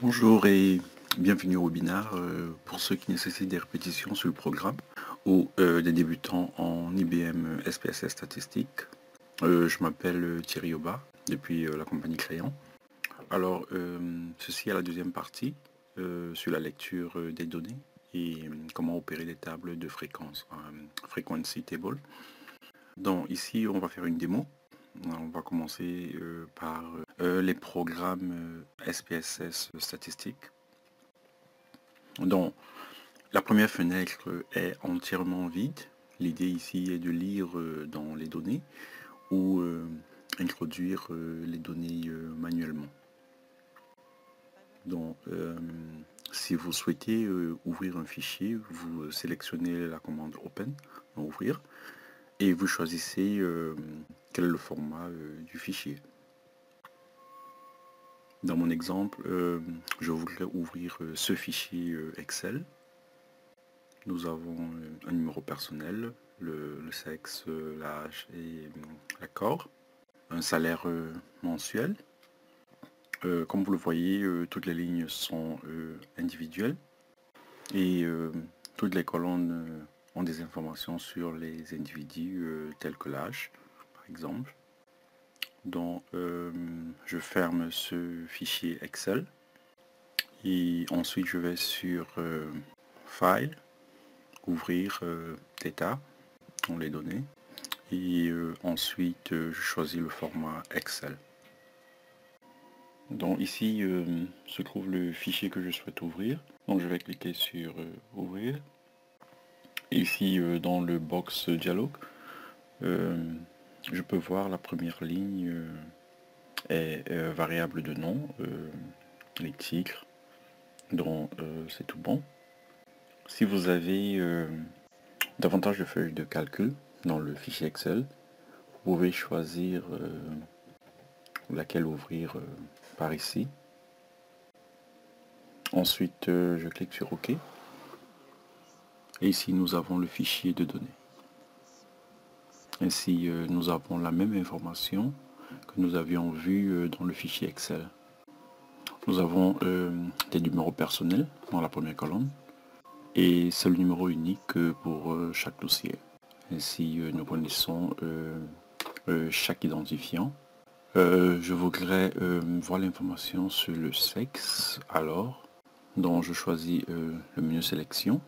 Bonjour et bienvenue au webinaire pour ceux qui nécessitent des répétitions sur le programme ou des débutants en IBM SPSS statistique. Je m'appelle Thierry Oba depuis la compagnie Crayon. Alors, ceci est la deuxième partie sur la lecture des données et comment opérer des tables de fréquence, frequency table. Donc ici, on va faire une démo. On va commencer par les programmes SPSS statistiques. Donc, la première fenêtre est entièrement vide. L'idée ici est de lire dans les données ou introduire les données manuellement. Donc, si vous souhaitez ouvrir un fichier, vous sélectionnez la commande Open, ouvrir, et vous choisissez quel est le format du fichier. Dans mon exemple, je voudrais ouvrir ce fichier Excel. Nous avons un numéro personnel, le sexe, l'âge et l'accord, un salaire mensuel. Comme vous le voyez, toutes les lignes sont individuelles et toutes les colonnes ont des informations sur les individus tels que l'âge, par exemple. Donc, je ferme ce fichier Excel et ensuite je vais sur File, ouvrir Data, on les données, et ensuite je choisis le format Excel. Donc ici se trouve le fichier que je souhaite ouvrir, donc je vais cliquer sur ouvrir, et ici dans le box dialogue je peux voir la première ligne est variable de nom, les titres, donc c'est tout bon. Si vous avez davantage de feuilles de calcul dans le fichier Excel, vous pouvez choisir laquelle ouvrir par ici. Ensuite, je clique sur OK. Et ici, nous avons le fichier de données. Ainsi, nous avons la même information que nous avions vu dans le fichier Excel. Nous avons des numéros personnels dans la première colonne. Et c'est le numéro unique pour chaque dossier. Ainsi, nous connaissons chaque identifiant. Je voudrais voir l'information sur le sexe, alors, donc je choisis le menu sélection,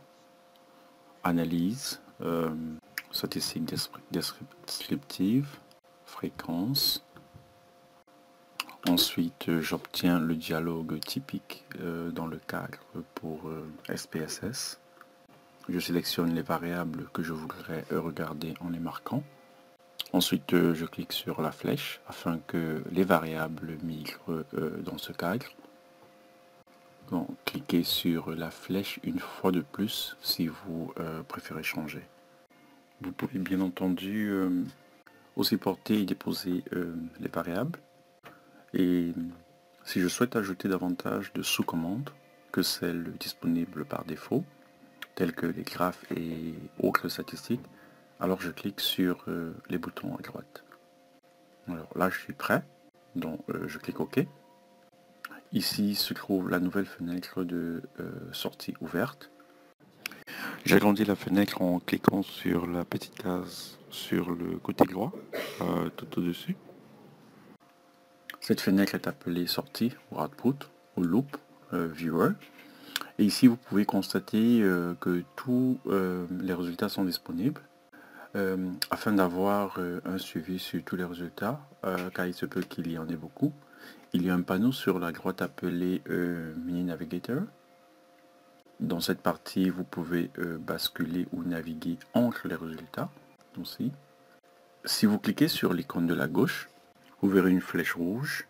analyse, statistique descriptive, fréquence. Ensuite, j'obtiens le dialogue typique dans le cadre pour SPSS. Je sélectionne les variables que je voudrais regarder en les marquant. Ensuite, je clique sur la flèche afin que les variables migrent dans ce cadre. Donc, cliquez sur la flèche une fois de plus si vous préférez changer. Vous pouvez bien entendu aussi porter et déposer les variables. Et si je souhaite ajouter davantage de sous-commandes que celles disponibles par défaut, telles que les graphes et autres statistiques, alors je clique sur les boutons à droite. Alors là je suis prêt, donc je clique OK. Ici se trouve la nouvelle fenêtre de sortie ouverte. J'agrandis la fenêtre en cliquant sur la petite case sur le côté droit, tout au-dessus. Cette fenêtre est appelée sortie ou output ou loop viewer. Et ici vous pouvez constater que tous les résultats sont disponibles. Afin d'avoir un suivi sur tous les résultats, car il se peut qu'il y en ait beaucoup, il y a un panneau sur la droite appelé Mini Navigator. Dans cette partie, vous pouvez basculer ou naviguer entre les résultats. Aussi. Si vous cliquez sur l'icône de la gauche, vous verrez une flèche rouge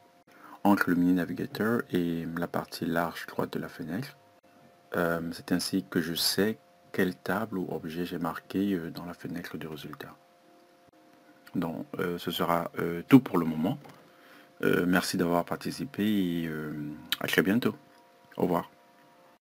entre le Mini Navigator et la partie large droite de la fenêtre. C'est ainsi que je sais quelle table ou objet j'ai marqué dans la fenêtre de résultats. Donc ce sera tout pour le moment. Merci d'avoir participé et à très bientôt. Au revoir.